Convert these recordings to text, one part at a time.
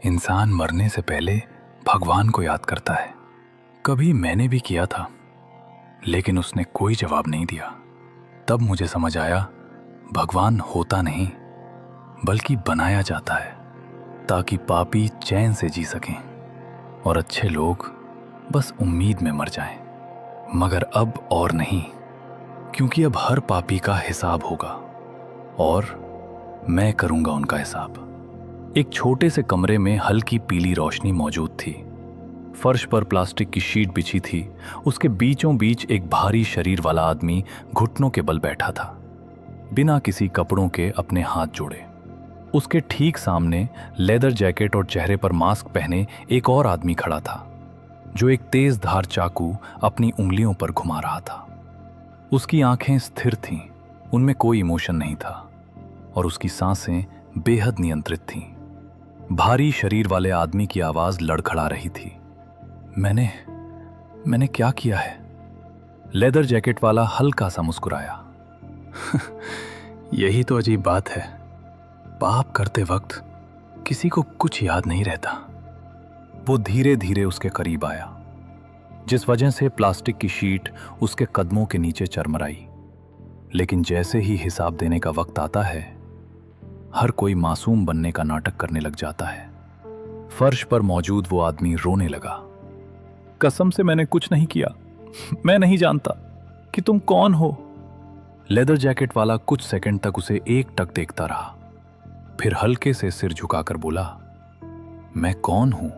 इंसान मरने से पहले भगवान को याद करता है। कभी मैंने भी किया था, लेकिन उसने कोई जवाब नहीं दिया। तब मुझे समझ आया, भगवान होता नहीं बल्कि बनाया जाता है ताकि पापी चैन से जी सकें और अच्छे लोग बस उम्मीद में मर जाएं। मगर अब और नहीं, क्योंकि अब हर पापी का हिसाब होगा और मैं करूंगा उनका हिसाब। एक छोटे से कमरे में हल्की पीली रोशनी मौजूद थी। फर्श पर प्लास्टिक की शीट बिछी थी। उसके बीचों बीच एक भारी शरीर वाला आदमी घुटनों के बल बैठा था, बिना किसी कपड़ों के अपने हाथ जोड़े। उसके ठीक सामने लेदर जैकेट और चेहरे पर मास्क पहने एक और आदमी खड़ा था, जो एक तेज धार चाकू अपनी उंगलियों पर घुमा रहा था। उसकी आंखें स्थिर थीं, उनमें कोई इमोशन नहीं था और उसकी सांसें बेहद नियंत्रित थीं। भारी शरीर वाले आदमी की आवाज लड़खड़ा रही थी। मैंने क्या किया है? लेदर जैकेट वाला हल्का सा मुस्कुराया। यही तो अजीब बात है, पाप करते वक्त किसी को कुछ याद नहीं रहता। वो धीरे धीरे उसके करीब आया, जिस वजह से प्लास्टिक की शीट उसके कदमों के नीचे चरमराई। लेकिन जैसे ही हिसाब देने का वक्त आता है, हर कोई मासूम बनने का नाटक करने लग जाता है। फर्श पर मौजूद वो आदमी रोने लगा। कसम से मैंने कुछ नहीं किया, मैं नहीं जानता कि तुम कौन हो। लेदर जैकेट वाला कुछ सेकंड तक उसे एकटक देखता रहा, फिर हल्के से सिर झुकाकर बोला, मैं कौन हूं?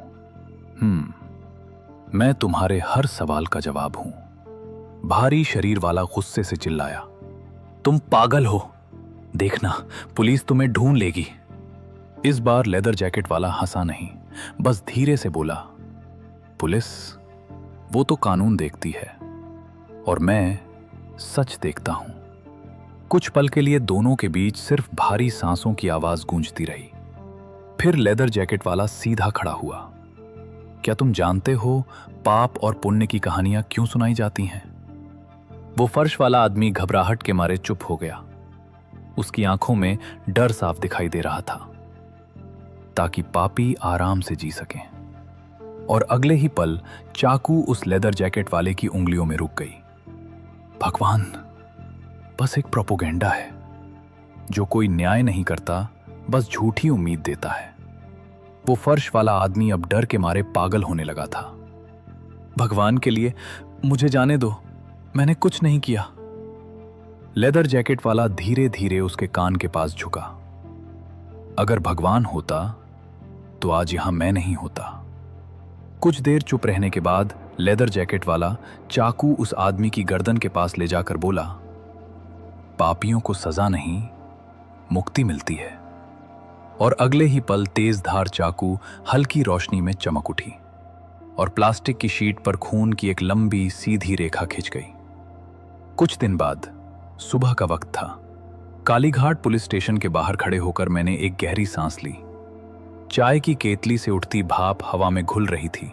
मैं तुम्हारे हर सवाल का जवाब हूं। भारी शरीर वाला गुस्से से चिल्लाया, तुम पागल हो, देखना पुलिस तुम्हें ढूंढ लेगी। इस बार लेदर जैकेट वाला हंसा नहीं, बस धीरे से बोला, पुलिस वो तो कानून देखती है और मैं सच देखता हूं। कुछ पल के लिए दोनों के बीच सिर्फ भारी सांसों की आवाज गूंजती रही। फिर लेदर जैकेट वाला सीधा खड़ा हुआ। क्या तुम जानते हो पाप और पुण्य की कहानियां क्यों सुनाई जाती हैं? वो फर्श वाला आदमी घबराहट के मारे चुप हो गया। उसकी आंखों में डर साफ दिखाई दे रहा था, ताकि पापी आराम से जी सकें। और अगले ही पल चाकू उस लेदर जैकेट वाले की उंगलियों में रुक गई। भगवान बस एक प्रोपोगेंडा है, जो कोई न्याय नहीं करता, बस झूठी उम्मीद देता है। वो फर्श वाला आदमी अब डर के मारे पागल होने लगा था। भगवान के लिए मुझे जाने दो, मैंने कुछ नहीं किया। लेदर जैकेट वाला धीरे धीरे उसके कान के पास झुका। अगर भगवान होता तो आज यहां मैं नहीं होता। कुछ देर चुप रहने के बाद लेदर जैकेट वाला चाकू उस आदमी की गर्दन के पास ले जाकर बोला, पापियों को सजा नहीं, मुक्ति मिलती है। और अगले ही पल तेज धार चाकू हल्की रोशनी में चमक उठी और प्लास्टिक की शीट पर खून की एक लंबी सीधी रेखा खिंच गई। कुछ दिन बाद सुबह का वक्त था। कालीघाट पुलिस स्टेशन के बाहर खड़े होकर मैंने एक गहरी सांस ली। चाय की केतली से उठती भाप हवा में घुल रही थी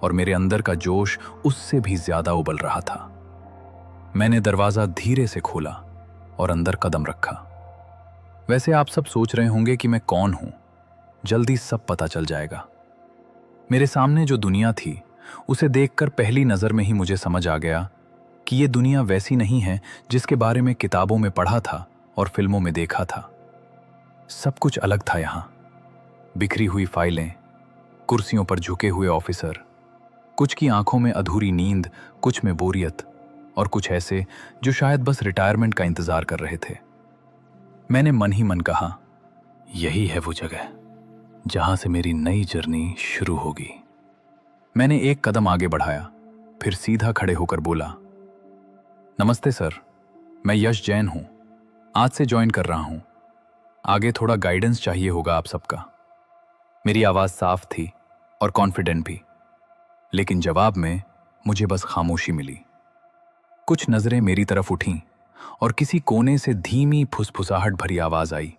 और मेरे अंदर का जोश उससे भी ज्यादा उबल रहा था। मैंने दरवाजा धीरे से खोला और अंदर कदम रखा। वैसे आप सब सोच रहे होंगे कि मैं कौन हूं। जल्दी सब पता चल जाएगा। मेरे सामने जो दुनिया थी, उसे देखकर पहली नजर में ही मुझे समझ आ गया कि ये दुनिया वैसी नहीं है जिसके बारे में किताबों में पढ़ा था और फिल्मों में देखा था। सब कुछ अलग था यहाँ। बिखरी हुई फाइलें, कुर्सियों पर झुके हुए ऑफिसर, कुछ की आंखों में अधूरी नींद, कुछ में बोरियत और कुछ ऐसे जो शायद बस रिटायरमेंट का इंतजार कर रहे थे। मैंने मन ही मन कहा, यही है वो जगह जहां से मेरी नई जर्नी शुरू होगी। मैंने एक कदम आगे बढ़ाया, फिर सीधा खड़े होकर बोला, नमस्ते सर, मैं यश जैन हूं, आज से ज्वाइन कर रहा हूं। आगे थोड़ा गाइडेंस चाहिए होगा आप सबका। मेरी आवाज साफ थी और कॉन्फिडेंट भी, लेकिन जवाब में मुझे बस खामोशी मिली। कुछ नजरें मेरी तरफ उठीं और किसी कोने से धीमी फुसफुसाहट भरी आवाज आई।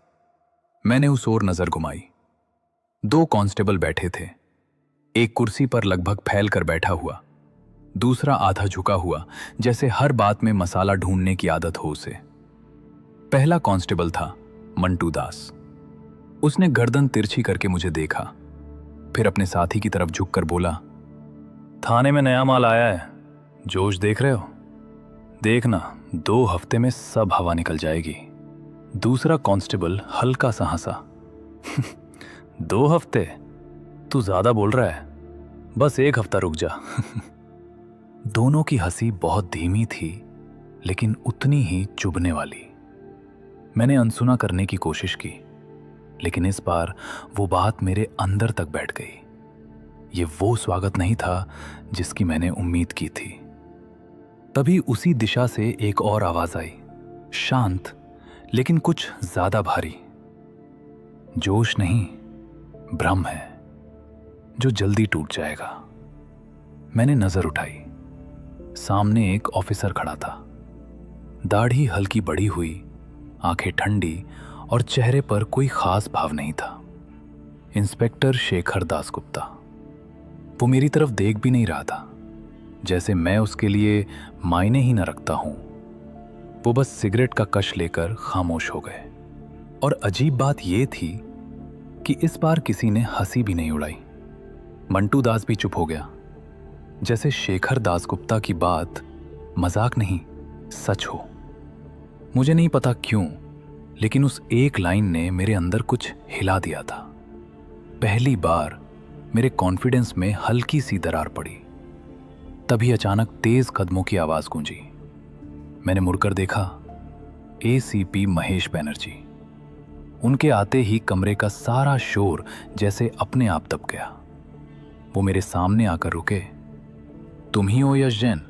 मैंने उस ओर नजर घुमाई। 2 कांस्टेबल बैठे थे, एक कुर्सी पर लगभग फैल कर बैठा हुआ, दूसरा आधा झुका हुआ, जैसे हर बात में मसाला ढूंढने की आदत हो उसे। पहला कांस्टेबल था मंटू दास। उसने गर्दन तिरछी करके मुझे देखा, फिर अपने साथी की तरफ झुककर बोला, थाने में नया माल आया है, जोश देख रहे हो? देखना 2 हफ्ते में सब हवा निकल जाएगी। दूसरा कांस्टेबल हल्का सा हंसा। 2 हफ्ते? तू ज्यादा बोल रहा है, बस 1 हफ्ता रुक जा। दोनों की हंसी बहुत धीमी थी, लेकिन उतनी ही चुभने वाली। मैंने अनसुना करने की कोशिश की, लेकिन इस बार वो बात मेरे अंदर तक बैठ गई। ये वो स्वागत नहीं था जिसकी मैंने उम्मीद की थी। तभी उसी दिशा से एक और आवाज आई, शांत लेकिन कुछ ज्यादा भारी। जोश नहीं, भ्रम है जो जल्दी टूट जाएगा। मैंने नजर उठाई। सामने एक ऑफिसर खड़ा था। दाढ़ी हल्की बड़ी हुई, आंखें ठंडी और चेहरे पर कोई खास भाव नहीं था। इंस्पेक्टर शेखर दासगुप्ता। वो मेरी तरफ देख भी नहीं रहा था, जैसे मैं उसके लिए मायने ही न रखता हूं। वो बस सिगरेट का कश लेकर खामोश हो गए। और अजीब बात यह थी कि इस बार किसी ने हंसी भी नहीं उड़ाई। मंटू दास भी चुप हो गया, जैसे शेखर दासगुप्ता की बात मजाक नहीं, सच हो। मुझे नहीं पता क्यों, लेकिन उस एक लाइन ने मेरे अंदर कुछ हिला दिया था। पहली बार मेरे कॉन्फिडेंस में हल्की सी दरार पड़ी। तभी अचानक तेज कदमों की आवाज गूंजी। मैंने मुड़कर देखा, एसीपी महेश बनर्जी। उनके आते ही कमरे का सारा शोर जैसे अपने आप दब गया। वो मेरे सामने आकर रुके। तुम ही हो यश जैन?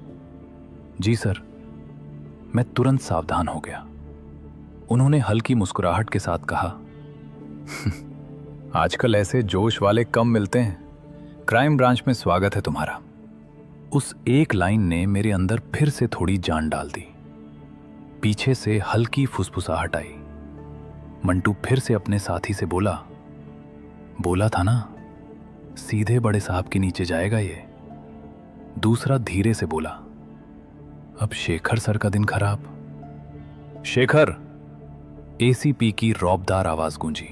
जी सर। मैं तुरंत सावधान हो गया। उन्होंने हल्की मुस्कुराहट के साथ कहा, आजकल ऐसे जोश वाले कम मिलते हैं। क्राइम ब्रांच में स्वागत है तुम्हारा। उस एक लाइन ने मेरे अंदर फिर से थोड़ी जान डाल दी। पीछे से हल्की फुसफुसाहट आई। मंटू फिर से अपने साथी से बोला था ना, सीधे बड़े साहब के नीचे जाएगा ये। दूसरा धीरे से बोला, अब शेखर सर का दिन खराब। शेखर! एसीपी की रौबदार आवाज गूंजी।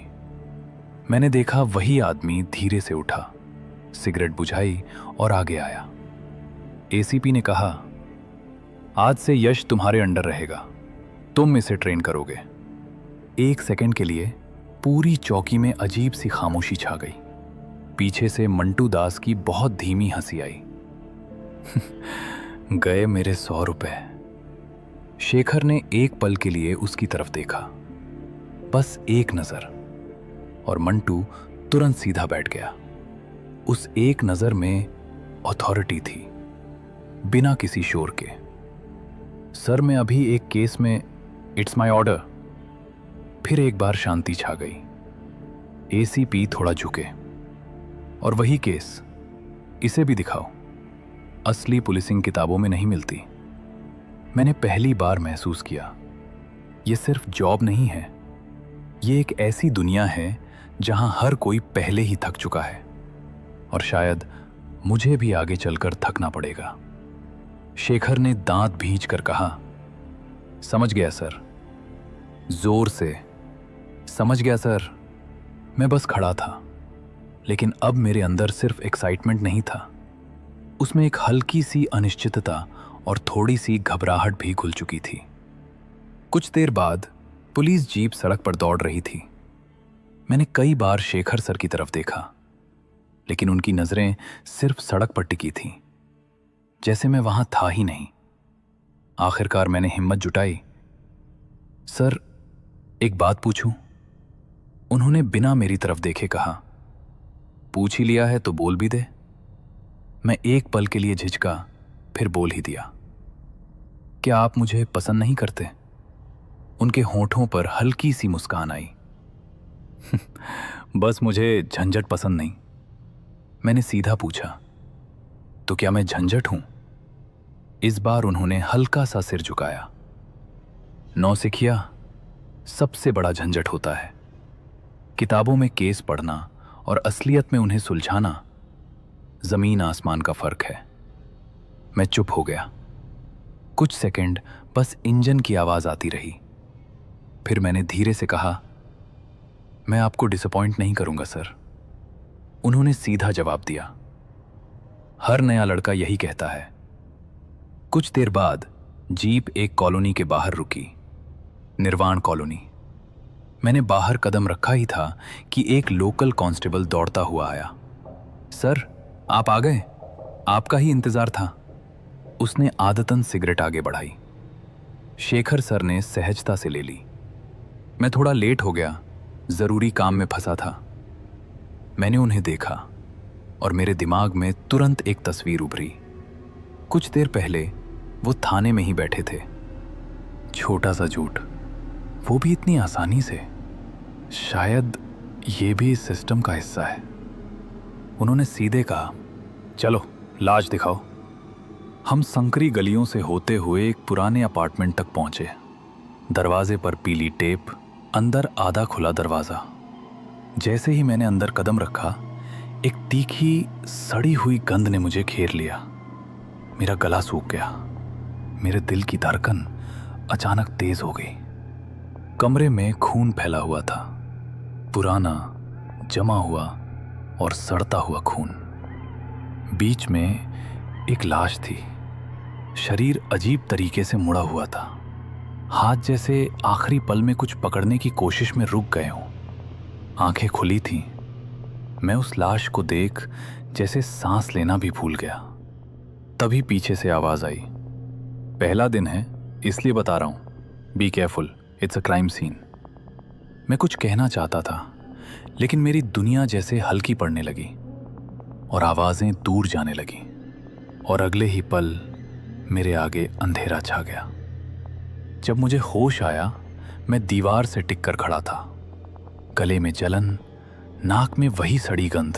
मैंने देखा वही आदमी धीरे से उठा, सिगरेट बुझाई और आगे आया। एसीपी ने कहा, आज से यश तुम्हारे अंडर रहेगा, तुम इसे ट्रेन करोगे। 1 सेकंड के लिए पूरी चौकी में अजीब सी खामोशी छा गई। पीछे से मंटू दास की बहुत धीमी हंसी आई। गए मेरे 100 रुपए। शेखर ने एक पल के लिए उसकी तरफ देखा, बस एक नजर, और मंटू तुरंत सीधा बैठ गया। उस एक नजर में अथॉरिटी थी, बिना किसी शोर के। सर, मैं अभी एक केस में, इट्स माय ऑर्डर। फिर एक बार शांति छा गई। एसीपी थोड़ा झुके। और वही केस, इसे भी दिखाओ। असली पुलिसिंग किताबों में नहीं मिलती। मैंने पहली बार महसूस किया, यह सिर्फ जॉब नहीं है, ये एक ऐसी दुनिया है जहां हर कोई पहले ही थक चुका है, और शायद मुझे भी आगे चलकर थकना पड़ेगा। शेखर ने दांत भींच कर कहा, समझ गया सर। जोर से, समझ गया सर। मैं बस खड़ा था, लेकिन अब मेरे अंदर सिर्फ एक्साइटमेंट नहीं था, उसमें एक हल्की सी अनिश्चितता और थोड़ी सी घबराहट भी घुल चुकी थी। कुछ देर बाद पुलिस जीप सड़क पर दौड़ रही थी। मैंने कई बार शेखर सर की तरफ देखा, लेकिन उनकी नजरें सिर्फ सड़क पर टिकी थीं, जैसे मैं वहां था ही नहीं। आखिरकार मैंने हिम्मत जुटाई। सर, एक बात पूछूं? उन्होंने बिना मेरी तरफ देखे कहा। पूछ ही लिया है तो बोल भी दे। मैं एक पल के लिए झिझका, फिर बोल ही दिया। क्या आप मुझे पसंद नहीं करते? उनके होठों पर हल्की सी मुस्कान आई। बस मुझे झंझट पसंद नहीं। मैंने सीधा पूछा, तो क्या मैं झंझट हूं? इस बार उन्होंने हल्का सा सिर झुकाया। नौसिखिया, सबसे बड़ा झंझट होता है। किताबों में केस पढ़ना और असलियत में उन्हें सुलझाना, जमीन आसमान का फर्क है। मैं चुप हो गया। कुछ सेकंड बस इंजन की आवाज आती रही। फिर मैंने धीरे से कहा, मैं आपको डिसअपॉइंट नहीं करूंगा सर। उन्होंने सीधा जवाब दिया। हर नया लड़का यही कहता है। कुछ देर बाद जीप एक कॉलोनी के बाहर रुकी, निर्वाण कॉलोनी। मैंने बाहर कदम रखा ही था कि एक लोकल कांस्टेबल दौड़ता हुआ आया। सर, आप आ गए, आपका ही इंतजार था। उसने आदतन सिगरेट आगे बढ़ाई। शेखर सर ने सहजता से ले ली। मैं थोड़ा लेट हो गया, जरूरी काम में फंसा था। मैंने उन्हें देखा और मेरे दिमाग में तुरंत एक तस्वीर उभरी। कुछ देर पहले वो थाने में ही बैठे थे। छोटा सा झूठ, वो भी इतनी आसानी से। शायद ये भी इस सिस्टम का हिस्सा है। उन्होंने सीधे कहा, चलो लाज दिखाओ। हम संकरी गलियों से होते हुए एक पुराने अपार्टमेंट तक पहुंचे। दरवाजे पर पीली टेप, अंदर आधा खुला दरवाजा। जैसे ही मैंने अंदर कदम रखा, एक तीखी सड़ी हुई गंध ने मुझे घेर लिया। मेरा गला सूख गया। मेरे दिल की धड़कन अचानक तेज हो गई। कमरे में खून फैला हुआ था, पुराना, जमा हुआ और सड़ता हुआ खून। बीच में एक लाश थी। शरीर अजीब तरीके से मुड़ा हुआ था, हाथ जैसे आखिरी पल में कुछ पकड़ने की कोशिश में रुक गए हों। आंखें खुली थीं। मैं उस लाश को देख जैसे सांस लेना भी भूल गया। तभी पीछे से आवाज आई, पहला दिन है इसलिए बता रहा हूं, be careful, it's a crime scene. मैं कुछ कहना चाहता था, लेकिन मेरी दुनिया जैसे हल्की पड़ने लगी और आवाजें दूर जाने लगी, और अगले ही पल मेरे आगे अंधेरा छा गया। जब मुझे होश आया, मैं दीवार से टिक कर खड़ा था। गले में जलन, नाक में वही सड़ी गंध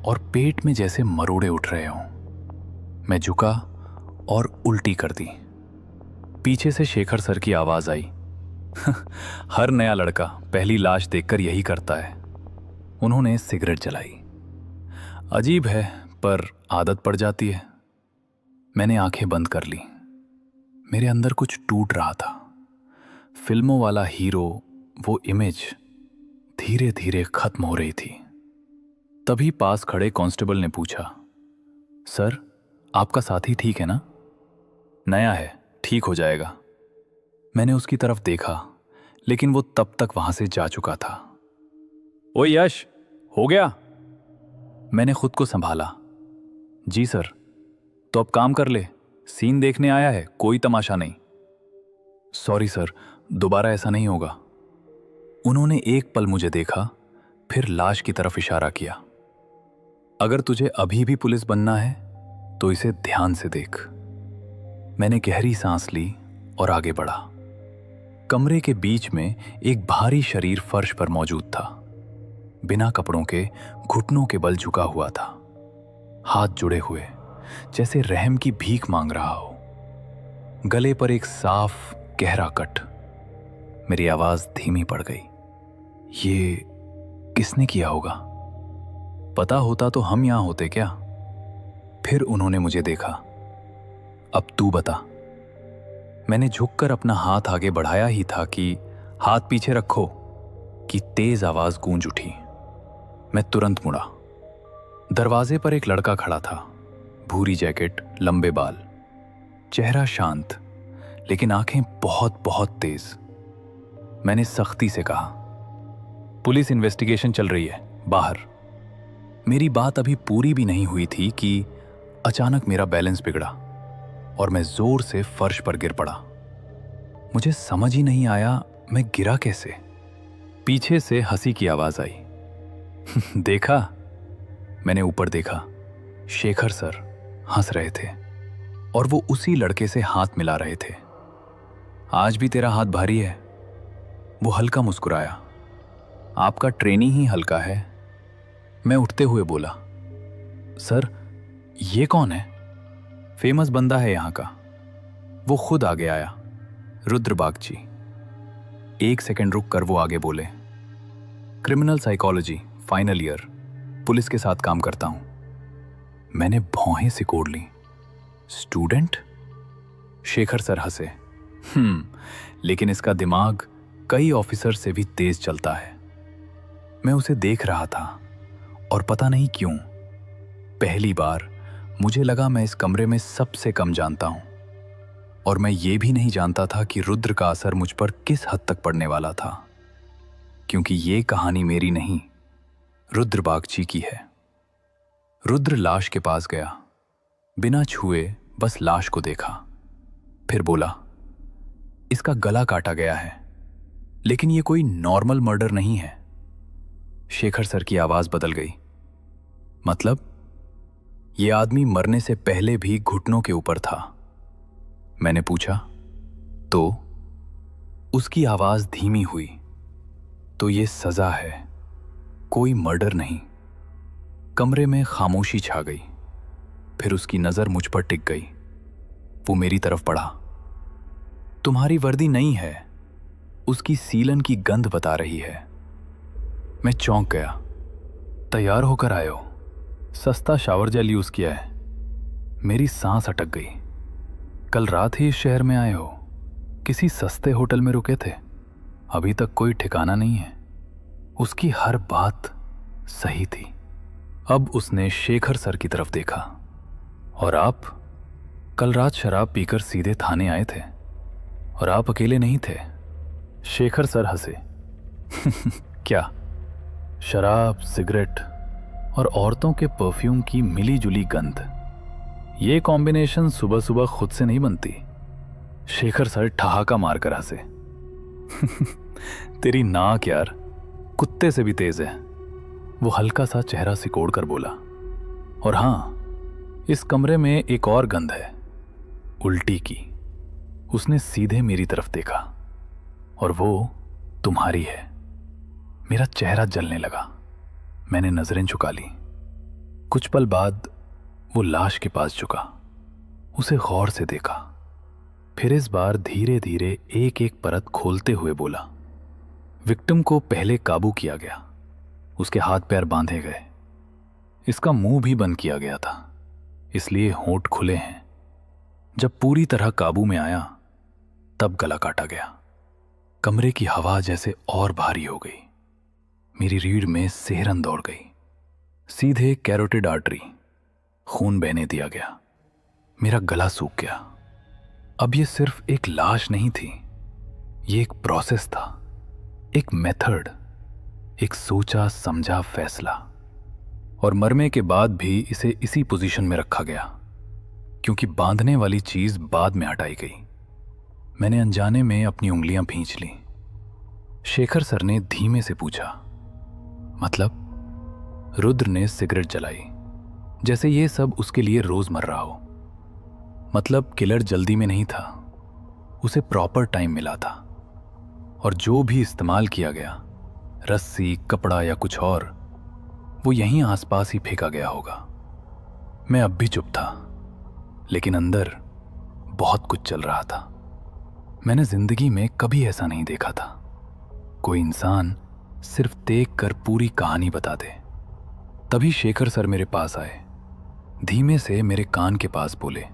और पेट में जैसे मरोड़े उठ रहे हों। मैं झुका और उल्टी कर दी। पीछे से शेखर सर की आवाज आई, हर नया लड़का पहली लाश देखकर यही करता है। उन्होंने सिगरेट जलाई। अजीब है, पर आदत पड़ जाती है। मैंने आंखें बंद कर ली। मेरे अंदर कुछ टूट रहा था। फिल्मों वाला हीरो, वो इमेज धीरे धीरे खत्म हो रही थी। तभी पास खड़े कांस्टेबल ने पूछा, सर, आपका साथी ठीक है ना? नया है, ठीक हो जाएगा। मैंने उसकी तरफ देखा, लेकिन वो तब तक वहां से जा चुका था। ओ यश, हो गया? मैंने खुद को संभाला। जी सर। तो अब काम कर ले, सीन देखने आया है, कोई तमाशा नहीं। सॉरी सर, दोबारा ऐसा नहीं होगा। उन्होंने एक पल मुझे देखा, फिर लाश की तरफ इशारा किया। अगर तुझे अभी भी पुलिस बनना है तो इसे ध्यान से देख। मैंने गहरी सांस ली और आगे बढ़ा। कमरे के बीच में एक भारी शरीर फर्श पर मौजूद था। बिना कपड़ों के घुटनों के बल झुका हुआ था, हाथ जुड़े हुए, जैसे रहम की भीख मांग रहा हो। गले पर एक साफ गहरा कट। मेरी आवाज धीमी पड़ गई। ये किसने किया होगा? पता होता तो हम यहां होते क्या? फिर उन्होंने मुझे देखा। अब तू बता। मैंने झुककर अपना हाथ आगे बढ़ाया ही था कि हाथ पीछे रखो कि तेज आवाज गूंज उठी। मैं तुरंत मुड़ा। दरवाजे पर एक लड़का खड़ा था, भूरी जैकेट, लंबे बाल, चेहरा शांत, लेकिन आंखें बहुत बहुत तेज। मैंने सख्ती से कहा, पुलिस इन्वेस्टिगेशन चल रही है, बाहर। मेरी बात अभी पूरी भी नहीं हुई थी कि अचानक मेरा बैलेंस बिगड़ा और मैं जोर से फर्श पर गिर पड़ा। मुझे समझ ही नहीं आया मैं गिरा कैसे। पीछे से हंसी की आवाज आई। देखा? मैंने ऊपर देखा। शेखर सर हंस रहे थे और वो उसी लड़के से हाथ मिला रहे थे। आज भी तेरा हाथ भारी है? वो हल्का मुस्कुराया। आपका ट्रेनी ही हल्का है। मैं उठते हुए बोला, सर, ये कौन है? फेमस बंदा है यहां का। वो खुद आगे आया, रुद्र बागची। एक सेकंड रुक कर वो आगे बोले, criminal psychology, final year, police के साथ काम करता हूं। मैंने भौहें सिकोड़ ली। स्टूडेंट? शेखर सर हंसे। लेकिन इसका दिमाग कई ऑफिसर से भी तेज चलता है। मैं उसे देख रहा था और पता नहीं क्यों पहली बार मुझे लगा मैं इस कमरे में सबसे कम जानता हूं। और मैं ये भी नहीं जानता था कि रुद्र का असर मुझ पर किस हद तक पड़ने वाला था, क्योंकि ये कहानी मेरी नहीं, रुद्र बागची की है। रुद्र लाश के पास गया, बिना छुए बस लाश को देखा, फिर बोला, इसका गला काटा गया है, लेकिन ये कोई नॉर्मल मर्डर नहीं है। शेखर सर की आवाज बदल गई। मतलब ये आदमी मरने से पहले भी घुटनों के ऊपर था। मैंने पूछा, तो? उसकी आवाज धीमी हुई, तो ये सजा है, कोई मर्डर नहीं। कमरे में खामोशी छा गई। फिर उसकी नजर मुझ पर टिक गई। वो मेरी तरफ बढ़ा। तुम्हारी वर्दी नहीं है, उसकी सीलन की गंध बता रही है। मैं चौंक गया। तैयार होकर आए हो? सस्ता शावर जेल यूज किया है। मेरी सांस अटक गई। कल रात ही इस शहर में आए हो? किसी सस्ते होटल में रुके थे? अभी तक कोई ठिकाना नहीं है। उसकी हर बात सही थी। अब उसने शेखर सर की तरफ देखा। और आप? कल रात शराब पीकर सीधे थाने आए थे, और आप अकेले नहीं थे। शेखर सर हंसे। क्या? शराब, सिगरेट और औरतों के परफ्यूम की मिली जुली गंध, ये कॉम्बिनेशन सुबह सुबह खुद से नहीं बनती। शेखर सर ठहाका मारकर हंसे। तेरी नाक यार कुत्ते से भी तेज है। वो हल्का सा चेहरा सिकोड़ कर बोला। और हां, इस कमरे में एक और गंध है, उल्टी की। उसने सीधे मेरी तरफ देखा, और वो तुम्हारी है। मेरा चेहरा जलने लगा। मैंने नजरें झुका ली। कुछ पल बाद वो लाश के पास झुका, उसे गौर से देखा, फिर इस बार धीरे धीरे एक एक परत खोलते हुए बोला। विक्टिम को पहले काबू किया गया, उसके हाथ पैर बांधे गए, इसका मुंह भी बंद किया गया था, इसलिए होंठ खुले हैं। जब पूरी तरह काबू में आया तब गला काटा गया। कमरे की हवा जैसे और भारी हो गई। मेरी रीढ़ में सिहरन दौड़ गई। सीधे कैरोटिड आर्टरी, खून बहने दिया गया। मेरा गला सूख गया। अब ये सिर्फ एक लाश नहीं थी, ये एक प्रोसेस था, एक मेथड, एक सोचा समझा फैसला। और मरने के बाद भी इसे इसी पोजीशन में रखा गया, क्योंकि बांधने वाली चीज बाद में हटाई गई। मैंने अनजाने में अपनी उंगलियां भींच ली। शेखर सर ने धीमे से पूछा, मतलब? रुद्र ने सिगरेट जलाई, जैसे ये सब उसके लिए रोजमर्रा हो। मतलब किलर जल्दी में नहीं था, उसे प्रॉपर टाइम मिला था, और जो भी इस्तेमाल किया गया, रस्सी, कपड़ा या कुछ और, वो यहीं आसपास ही फेंका गया होगा। मैं अब भी चुप था, लेकिन अंदर बहुत कुछ चल रहा था। मैंने जिंदगी में कभी ऐसा नहीं देखा था। कोई इंसान सिर्फ देख कर पूरी कहानी बता दे। तभी शेखर सर मेरे पास आए, धीमे से मेरे कान के पास बोले,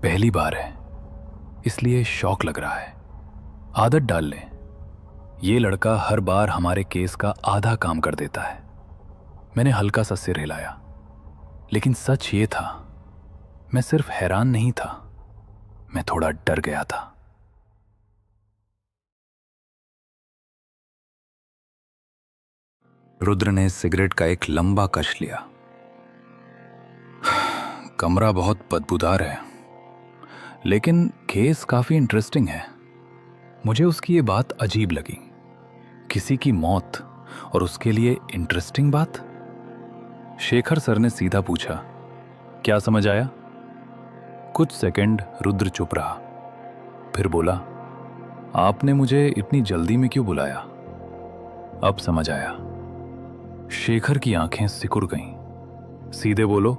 पहली बार है इसलिए शौक लग रहा है, आदत डाल लें। ये लड़का हर बार हमारे केस का आधा काम कर देता है। मैंने हल्का सा सिर हिलाया, लेकिन सच ये था, मैं सिर्फ हैरान नहीं था, मैं थोड़ा डर गया था। रुद्र ने सिगरेट का एक लंबा कश लिया। कमरा बहुत बदबूदार है, लेकिन केस काफी इंटरेस्टिंग है। मुझे उसकी ये बात अजीब लगी। किसी की मौत और उसके लिए इंटरेस्टिंग बात? शेखर सर ने सीधा पूछा, क्या समझ आया? कुछ सेकंड रुद्र चुप रहा, फिर बोला, आपने मुझे इतनी जल्दी में क्यों बुलाया? अब समझ आया। शेखर की आंखें सिकुड़ गईं। सीधे बोलो।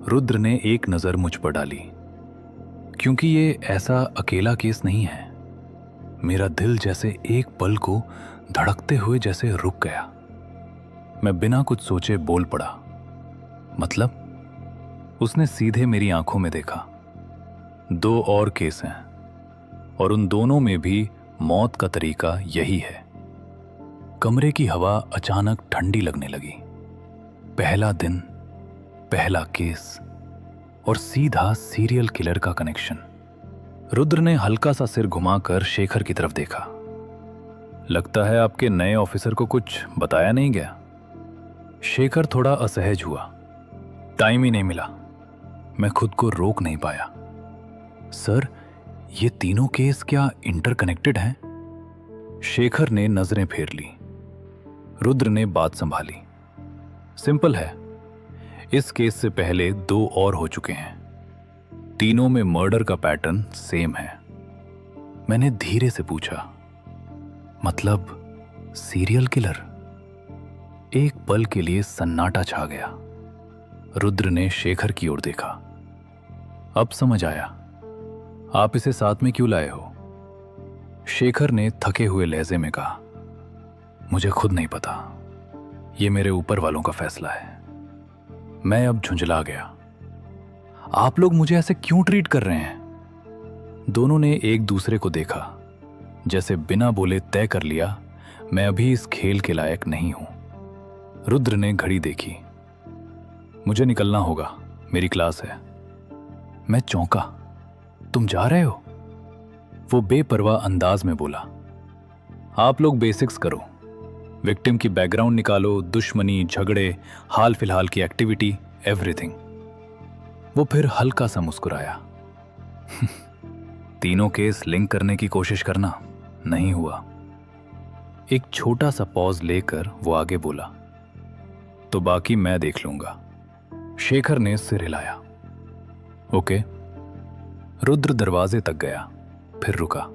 रुद्र ने एक नजर मुझ पर डाली। क्योंकि ये ऐसा अकेला केस नहीं है। मेरा दिल जैसे एक पल को धड़कते हुए जैसे रुक गया। मैं बिना कुछ सोचे बोल पड़ा, मतलब? उसने सीधे मेरी आंखों में देखा। 2 और केस हैं, और उन दोनों में भी मौत का तरीका यही है। कमरे की हवा अचानक ठंडी लगने लगी। पहला दिन, पहला केस और सीधा सीरियल किलर का कनेक्शन। रुद्र ने हल्का सा सिर घुमाकर शेखर की तरफ देखा। लगता है आपके नए ऑफिसर को कुछ बताया नहीं गया। शेखर थोड़ा असहज हुआ। टाइम ही नहीं मिला, मैं खुद को रोक नहीं पाया। सर, ये तीनों केस क्या इंटरकनेक्टेड हैं? शेखर ने नजरें फेर ली। रुद्र ने बात संभाली। सिंपल है, इस केस से पहले 2 और हो चुके हैं। तीनों में मर्डर का पैटर्न सेम है। मैंने धीरे से पूछा, मतलब सीरियल किलर? एक पल के लिए सन्नाटा छा गया। रुद्र ने शेखर की ओर देखा। अब समझ आया, आप इसे साथ में क्यों लाए हो? शेखर ने थके हुए लहजे में कहा, मुझे खुद नहीं पता, ये मेरे ऊपर वालों का फैसला है। मैं अब झुंझला गया। आप लोग मुझे ऐसे क्यों ट्रीट कर रहे हैं? दोनों ने एक दूसरे को देखा, जैसे बिना बोले तय कर लिया, मैं अभी इस खेल के लायक नहीं हूं। रुद्र ने घड़ी देखी। मुझे निकलना होगा, मेरी क्लास है। मैं चौंका। तुम जा रहे हो? वो बेपरवाह अंदाज में बोला। आप लोग बेसिक्स करो, विक्टिम की बैकग्राउंड निकालो, दुश्मनी, झगड़े, हाल फिलहाल की एक्टिविटी, एवरीथिंग। वो फिर हल्का सा मुस्कुराया। तीनों केस लिंक करने की कोशिश करना, नहीं हुआ। एक छोटा सा पॉज लेकर वो आगे बोला, तो बाकी मैं देख लूंगा। शेखर ने सिर हिलाया। ओके। रुद्र दरवाजे तक गया, फिर रुका।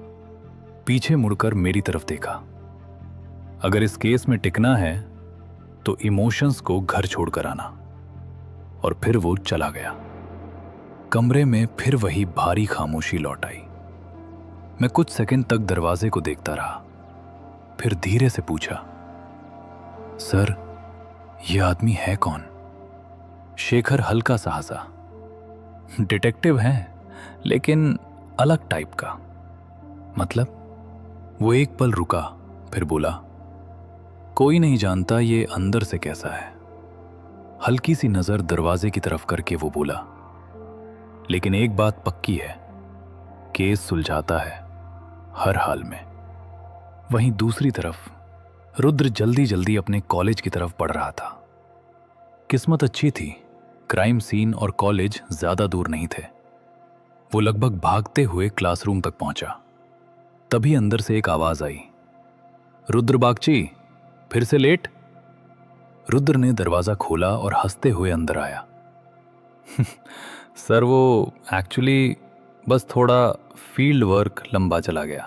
पीछे मुड़कर मेरी तरफ देखा। अगर इस केस में टिकना है तो इमोशंस को घर छोड़कर आना। और फिर वो चला गया। कमरे में फिर वही भारी खामोशी लौट आई। मैं कुछ सेकंड तक दरवाजे को देखता रहा, फिर धीरे से पूछा, सर, यह आदमी है कौन? शेखर हल्का सा हंसा। डिटेक्टिव है, लेकिन अलग टाइप का। मतलब? वो एक पल रुका, फिर बोला, कोई नहीं जानता ये अंदर से कैसा है। हल्की सी नजर दरवाजे की तरफ करके वो बोला, लेकिन एक बात पक्की है, केस सुलझाता है हर हाल में। वहीं दूसरी तरफ रुद्र जल्दी जल्दी अपने कॉलेज की तरफ बढ़ रहा था। किस्मत अच्छी थी, क्राइम सीन और कॉलेज ज्यादा दूर नहीं थे। वो लगभग भागते हुए क्लासरूम तक पहुंचा। तभी अंदर से एक आवाज आई, रुद्र बागची, फिर से लेट? रुद्र ने दरवाजा खोला और हंसते हुए अंदर आया। सर, वो एक्चुअली बस थोड़ा फील्ड वर्क लंबा चला गया।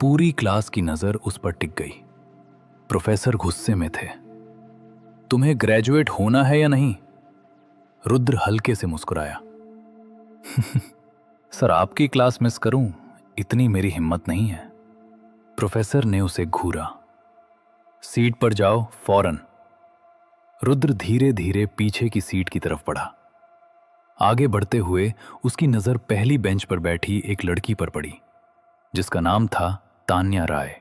पूरी क्लास की नजर उस पर टिक गई। प्रोफेसर गुस्से में थे। तुम्हें ग्रेजुएट होना है या नहीं? रुद्र हल्के से मुस्कुराया। सर, आपकी क्लास मिस करूं, इतनी मेरी हिम्मत नहीं है। प्रोफेसर ने उसे घूरा। सीट पर जाओ फौरन। रुद्र धीरे धीरे पीछे की सीट की तरफ बढ़ा। आगे बढ़ते हुए उसकी नजर पहली बेंच पर बैठी एक लड़की पर पड़ी, जिसका नाम था तान्या राय।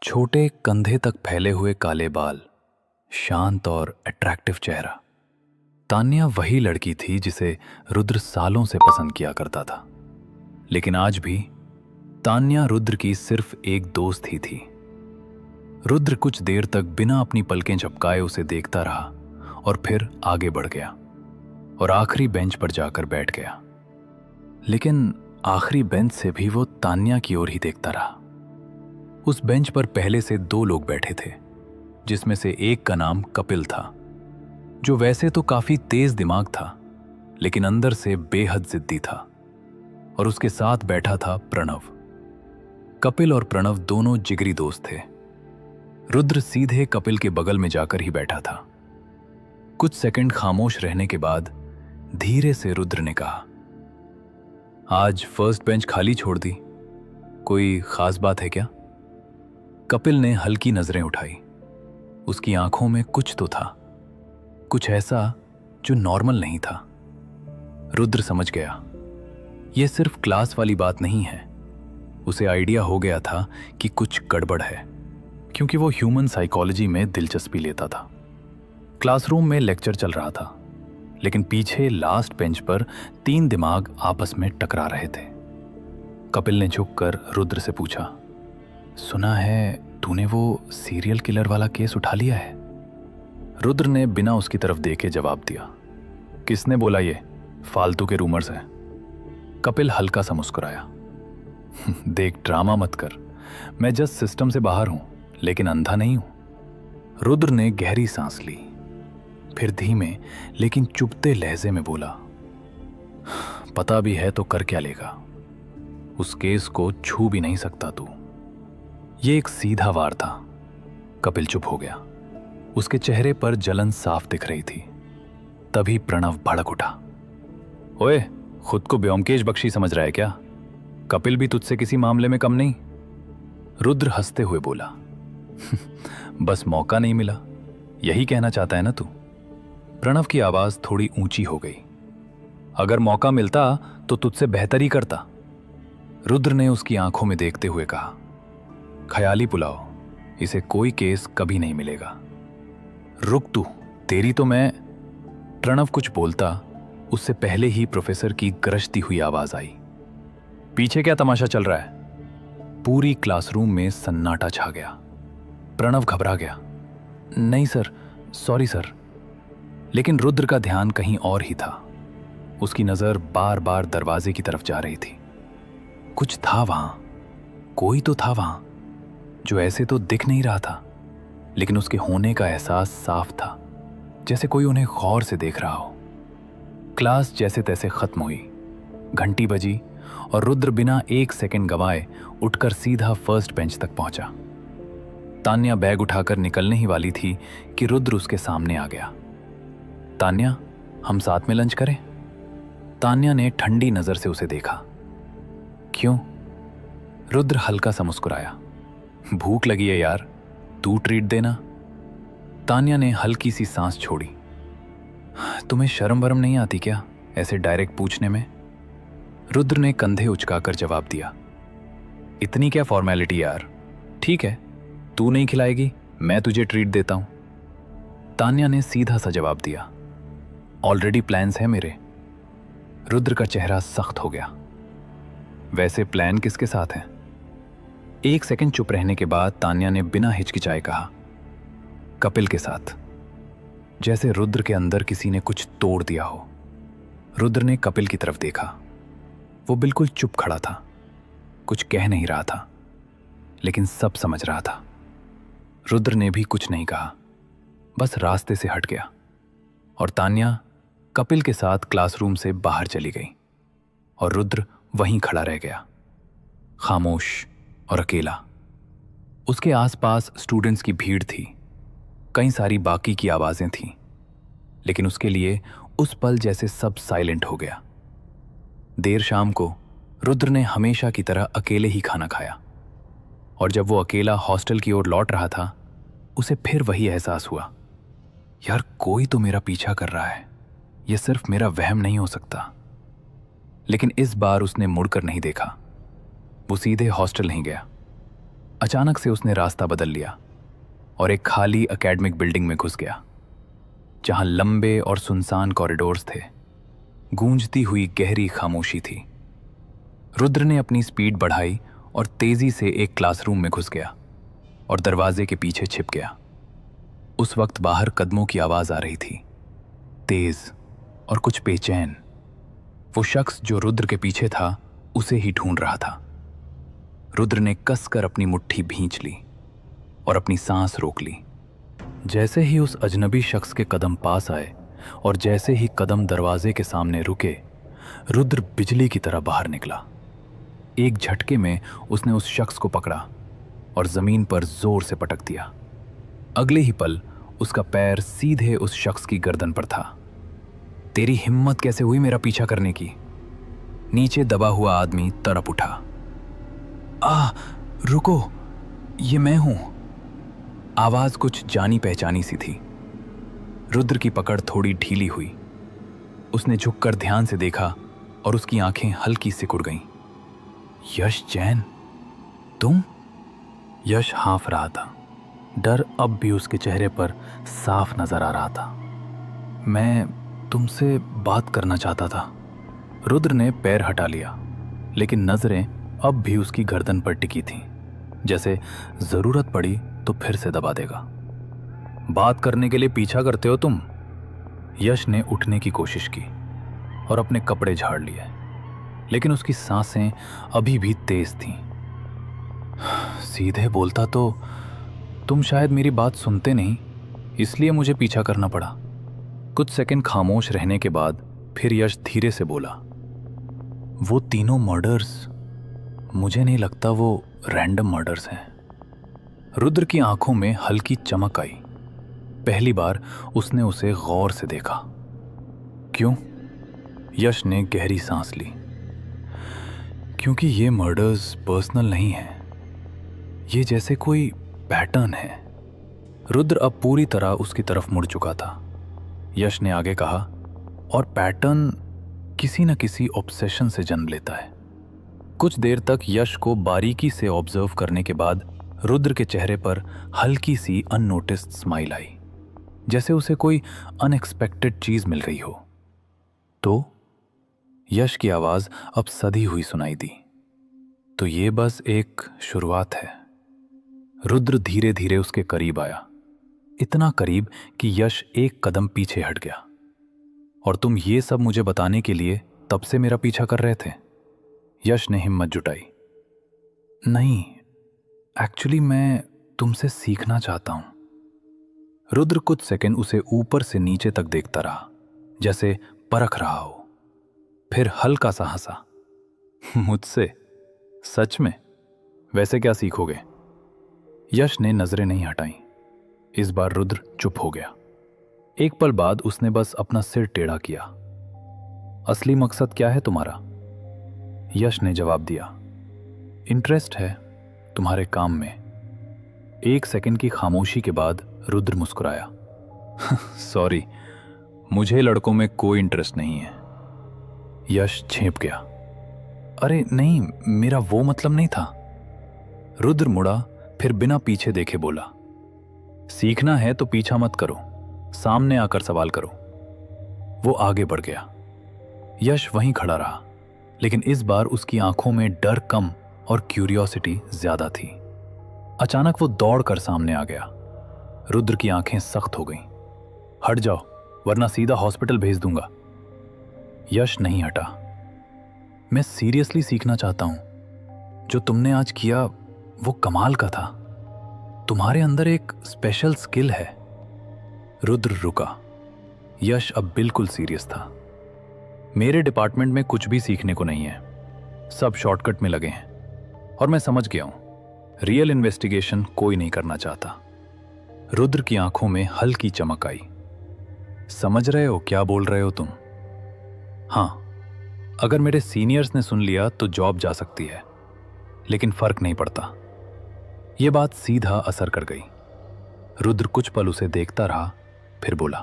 छोटे कंधे तक फैले हुए काले बाल, शांत और अट्रैक्टिव चेहरा। तान्या वही लड़की थी जिसे रुद्र सालों से पसंद किया करता था। लेकिन आज भी तान्या रुद्र की सिर्फ एक दोस्त ही थी। रुद्र कुछ देर तक बिना अपनी पलकें झपकाए उसे देखता रहा और फिर आगे बढ़ गया और आखिरी बेंच पर जाकर बैठ गया। लेकिन आखिरी बेंच से भी वो तान्या की ओर ही देखता रहा। उस बेंच पर पहले से 2 लोग बैठे थे, जिसमें से एक का नाम कपिल था, जो वैसे तो काफी तेज दिमाग था, लेकिन अंदर से बेहद जिद्दी था। और उसके साथ बैठा था प्रणव। कपिल और प्रणव दोनों जिगरी दोस्त थे। रुद्र सीधे कपिल के बगल में जाकर ही बैठा था। कुछ सेकंड खामोश रहने के बाद धीरे से रुद्र ने कहा, आज फर्स्ट बेंच खाली छोड़ दी, कोई खास बात है क्या? कपिल ने हल्की नजरें उठाई। उसकी आंखों में कुछ तो था, कुछ ऐसा जो नॉर्मल नहीं था। रुद्र समझ गया, यह सिर्फ क्लास वाली बात नहीं है। उसे आइडिया हो गया था कि कुछ गड़बड़ है, क्योंकि वो ह्यूमन साइकोलॉजी में दिलचस्पी लेता था। क्लासरूम में लेक्चर चल रहा था, लेकिन पीछे लास्ट बेंच पर 3 दिमाग आपस में टकरा रहे थे। कपिल ने झुककर रुद्र से पूछा, सुना है तूने वो सीरियल किलर वाला केस उठा लिया है? रुद्र ने बिना उसकी तरफ देखे जवाब दिया, किसने बोला ये फालतू के रूमर्स हैं? कपिल हल्का सा मुस्कुराया, देख ड्रामा मत कर, मैं जस्ट सिस्टम से बाहर हूं, लेकिन अंधा नहीं हूं। रुद्र ने गहरी सांस ली, फिर धीमे लेकिन चुभते लहजे में बोला, पता भी है तो कर क्या लेगा? उस केस को छू भी नहीं सकता तू। ये एक सीधा वार था। कपिल चुप हो गया। उसके चेहरे पर जलन साफ दिख रही थी। तभी प्रणव भड़क उठा, ओए, खुद को ब्योमकेश बख्शी समझ रहा है क्या? कपिल भी तुझसे किसी मामले में कम नहीं। रुद्र हंसते हुए बोला, बस मौका नहीं मिला, यही कहना चाहता है ना तू? प्रणव की आवाज थोड़ी ऊंची हो गई। अगर मौका मिलता तो तुझसे बेहतर ही करता। रुद्र ने उसकी आंखों में देखते हुए कहा, ख्याली पुलाव, इसे कोई केस कभी नहीं मिलेगा। रुक तू, तेरी तो मैं। प्रणव कुछ बोलता, उससे पहले ही प्रोफेसर की गरजती हुई आवाज आई, पीछे क्या तमाशा चल रहा है? पूरी क्लासरूम में सन्नाटा छा गया। प्रणव घबरा गया, नहीं सर, सॉरी सर। लेकिन रुद्र का ध्यान कहीं और ही था। उसकी नजर बार बार दरवाजे की तरफ जा रही थी। कुछ था वहां, कोई तो था वहां, जो ऐसे तो दिख नहीं रहा था, लेकिन उसके होने का एहसास साफ था, जैसे कोई उन्हें गौर से देख रहा हो। क्लास जैसे तैसे खत्म हुई, घंटी बजी और रुद्र बिना 1 सेकंड गंवाए उठकर सीधा फर्स्ट बेंच तक पहुंचा। तान्या बैग उठाकर निकलने ही वाली थी कि रुद्र उसके सामने आ गया। तान्या, हम साथ में लंच करें? तान्या ने ठंडी नजर से उसे देखा। क्यों? रुद्र हल्का सा मुस्कुराया, भूख लगी है यार, तू ट्रीट देना। तान्या ने हल्की सी सांस छोड़ी। तुम्हें शर्म वरम नहीं आती क्या ऐसे डायरेक्ट पूछने में? रुद्र ने कंधे उचकाकर जवाब दिया, इतनी क्या फॉर्मेलिटी यार, ठीक है, तू नहीं खिलाएगी, मैं तुझे ट्रीट देता हूं। तान्या ने सीधा सा जवाब दिया, ऑलरेडी प्लान्स हैं मेरे। रुद्र का चेहरा सख्त हो गया। वैसे प्लान किसके साथ हैं? 1 सेकंड चुप रहने के बाद तान्या ने बिना हिचकिचाए कहा, कपिल के साथ। जैसे रुद्र के अंदर किसी ने कुछ तोड़ दिया हो। रुद्र ने कपिल की तरफ देखा। वो बिल्कुल चुप खड़ा था, कुछ कह नहीं रहा था, लेकिन सब समझ रहा था। रुद्र ने भी कुछ नहीं कहा, बस रास्ते से हट गया और तान्या कपिल के साथ क्लासरूम से बाहर चली गई और रुद्र वहीं खड़ा रह गया, खामोश और अकेला। उसके आसपास स्टूडेंट्स की भीड़ थी, कई सारी बाकी की आवाजें थीं, लेकिन उसके लिए उस पल जैसे सब साइलेंट हो गया। देर शाम को रुद्र ने हमेशा की तरह अकेले ही खाना खाया और जब वो अकेला हॉस्टल की ओर लौट रहा था, उसे फिर वही एहसास हुआ, यार कोई तो मेरा पीछा कर रहा है, यह सिर्फ मेरा वहम नहीं हो सकता। लेकिन इस बार उसने मुड़कर नहीं देखा। वो सीधे हॉस्टल नहीं गया। अचानक से उसने रास्ता बदल लिया और एक खाली एकेडमिक बिल्डिंग में घुस गया, जहां लंबे और सुनसान कॉरिडोर्स थे, गूंजती हुई गहरी खामोशी थी। रुद्र ने अपनी स्पीड बढ़ाई और तेजी से एक क्लासरूम में घुस गया और दरवाजे के पीछे छिप गया। उस वक्त बाहर कदमों की आवाज आ रही थी, तेज और कुछ बेचैन। वो शख्स जो रुद्र के पीछे था उसे ही ढूंढ रहा था। रुद्र ने कसकर अपनी मुट्ठी भींच ली और अपनी सांस रोक ली। जैसे ही उस अजनबी शख्स के कदम पास आए और जैसे ही कदम दरवाजे के सामने रुके, रुद्र बिजली की तरह बाहर निकला। एक झटके में उसने उस शख्स को पकड़ा और जमीन पर जोर से पटक दिया। अगले ही पल उसका पैर सीधे उस शख्स की गर्दन पर था। तेरी हिम्मत कैसे हुई मेरा पीछा करने की? नीचे दबा हुआ आदमी तड़प उठा। रुको, ये मैं हूं। आवाज कुछ जानी पहचानी सी थी। रुद्र की पकड़ थोड़ी ढीली हुई। उसने झुककर ध्यान से देखा और उसकी आंखें हल्की सिकुड़ गईं। यश जैन, तुम? यश हाँफ रहा था। डर अब भी उसके चेहरे पर साफ नजर आ रहा था। मैं तुमसे बात करना चाहता था। रुद्र ने पैर हटा लिया, लेकिन नजरें अब भी उसकी गर्दन पर टिकी थीं, जैसे जरूरत पड़ी तो फिर से दबा देगा। बात करने के लिए पीछा करते हो तुम? यश ने उठने की कोशिश की और अपने कपड़े झाड़ लिए, लेकिन उसकी सांसें अभी भी तेज थीं। सीधे बोलता तो तुम शायद मेरी बात सुनते नहीं, इसलिए मुझे पीछा करना पड़ा। कुछ सेकंड खामोश रहने के बाद फिर यश धीरे से बोला, वो तीनों मर्डर्स, मुझे नहीं लगता वो रैंडम मर्डर्स हैं। रुद्र की आंखों में हल्की चमक आई। पहली बार उसने उसे गौर से देखा। क्यों? यश ने गहरी सांस ली। क्योंकि ये मर्डर्स पर्सनल नहीं हैं, ये जैसे कोई पैटर्न है। रुद्र अब पूरी तरह उसकी तरफ मुड़ चुका था। यश ने आगे कहा, और पैटर्न किसी न किसी ऑब्सेशन से जन्म लेता है। कुछ देर तक यश को बारीकी से ऑब्जर्व करने के बाद रुद्र के चेहरे पर हल्की सी अननोटिस्ड स्माइल आई, जैसे उसे कोई अनएक्सपेक्टेड चीज मिल गई हो। तो यश की आवाज अब सधी हुई सुनाई दी, तो ये बस एक शुरुआत है। रुद्र धीरे धीरे उसके करीब आया, इतना करीब कि यश एक कदम पीछे हट गया। और तुम ये सब मुझे बताने के लिए तब से मेरा पीछा कर रहे थे? यश ने हिम्मत जुटाई। नहीं, एक्चुअली मैं तुमसे सीखना चाहता हूं। रुद्र कुछ सेकंड उसे ऊपर से नीचे तक देखता रहा, जैसे परख रहा हो। फिर हल्का सा हंसा। मुझसे? सच में? वैसे क्या सीखोगे? यश ने नजरें नहीं हटाई। इस बार रुद्र चुप हो गया। एक पल बाद उसने बस अपना सिर टेढ़ा किया। असली मकसद क्या है तुम्हारा? यश ने जवाब दिया, इंटरेस्ट है तुम्हारे काम में। एक सेकंड की खामोशी के बाद रुद्र मुस्कुराया। सॉरी, मुझे लड़कों में कोई इंटरेस्ट नहीं है। यश झेंप गया। अरे नहीं, मेरा वो मतलब नहीं था। रुद्र मुड़ा, फिर बिना पीछे देखे बोला, सीखना है तो पीछा मत करो, सामने आकर सवाल करो। वो आगे बढ़ गया। यश वहीं खड़ा रहा, लेकिन इस बार उसकी आंखों में डर कम और क्यूरियोसिटी ज्यादा थी। अचानक वो दौड़कर सामने आ गया। रुद्र की आंखें सख्त हो गईं। हट जाओ, वरना सीधा हॉस्पिटल भेज दूंगा। यश नहीं हटा। मैं सीरियसली सीखना चाहता हूं। जो तुमने आज किया वो कमाल का था। तुम्हारे अंदर एक स्पेशल स्किल है। रुद्र रुका। यश अब बिल्कुल सीरियस था। मेरे डिपार्टमेंट में कुछ भी सीखने को नहीं है, सब शॉर्टकट में लगे हैं। और मैं समझ गया हूं, रियल इन्वेस्टिगेशन कोई नहीं करना चाहता। रुद्र की आंखों में हल्की चमक आई। समझ रहे हो क्या बोल रहे हो तुम? हाँ, अगर मेरे सीनियर्स ने सुन लिया तो जॉब जा सकती है, लेकिन फर्क नहीं पड़ता। यह बात सीधा असर कर गई। रुद्र कुछ पल उसे देखता रहा, फिर बोला,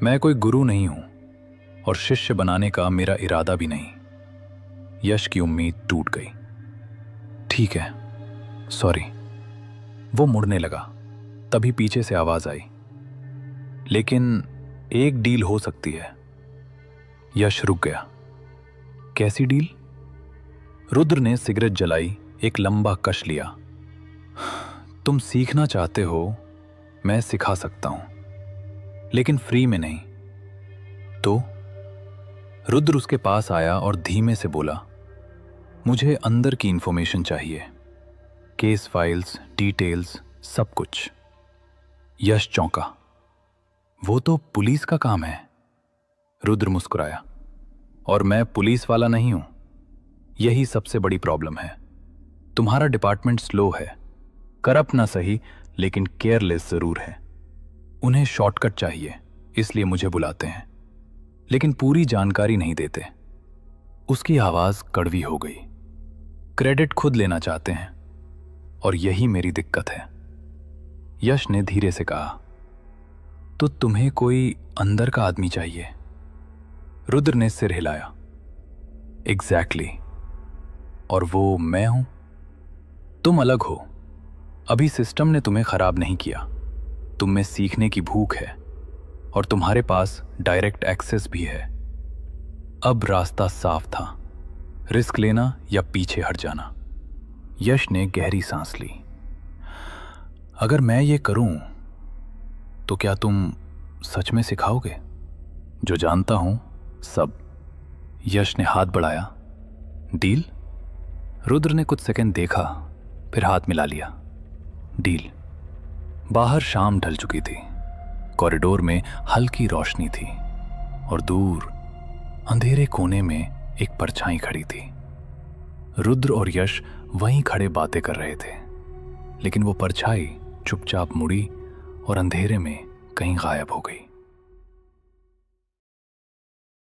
मैं कोई गुरु नहीं हूं और शिष्य बनाने का मेरा इरादा भी नहीं। यश की उम्मीद टूट गई। ठीक है, सॉरी। वो मुड़ने लगा, तभी पीछे से आवाज आई, लेकिन एक डील हो सकती है। यश रुक गया। कैसी डील? रुद्र ने सिगरेट जलाई, एक लंबा कश लिया। तुम सीखना चाहते हो, मैं सिखा सकता हूं, लेकिन फ्री में नहीं। तो? रुद्र उसके पास आया और धीमे से बोला, मुझे अंदर की इंफॉर्मेशन चाहिए, केस फाइल्स, डिटेल्स, सब कुछ। यश चौंका। वो तो पुलिस का काम है। रुद्र मुस्कुराया, और मैं पुलिस वाला नहीं हूं। यही सबसे बड़ी प्रॉब्लम है। तुम्हारा डिपार्टमेंट स्लो है, करप्ट ना सही, लेकिन केयरलेस जरूर है। उन्हें शॉर्टकट चाहिए, इसलिए मुझे बुलाते हैं, लेकिन पूरी जानकारी नहीं देते। उसकी आवाज कड़वी हो गई। क्रेडिट खुद लेना चाहते हैं, और यही मेरी दिक्कत है। यश ने धीरे से कहा, तो तुम्हें कोई अंदर का आदमी चाहिए? रुद्र ने सिर हिलाया। एग्जैक्टली। और वो मैं हूं। तुम अलग हो, अभी सिस्टम ने तुम्हें खराब नहीं किया, तुम में सीखने की भूख है और तुम्हारे पास डायरेक्ट एक्सेस भी है। अब रास्ता साफ था, रिस्क लेना या पीछे हट जाना। यश ने गहरी सांस ली। अगर मैं ये करूं तो क्या तुम सच में सिखाओगे? जो जानता हूं सब। यश ने हाथ बढ़ाया। डील? रुद्र ने कुछ सेकंड देखा, फिर हाथ मिला लिया। डील। बाहर शाम ढल चुकी थी, कॉरिडोर में हल्की रोशनी थी और दूर अंधेरे कोने में एक परछाई खड़ी थी। रुद्र और यश वहीं खड़े बातें कर रहे थे, लेकिन वो परछाई चुपचाप मुड़ी और अंधेरे में कहीं गायब हो गई।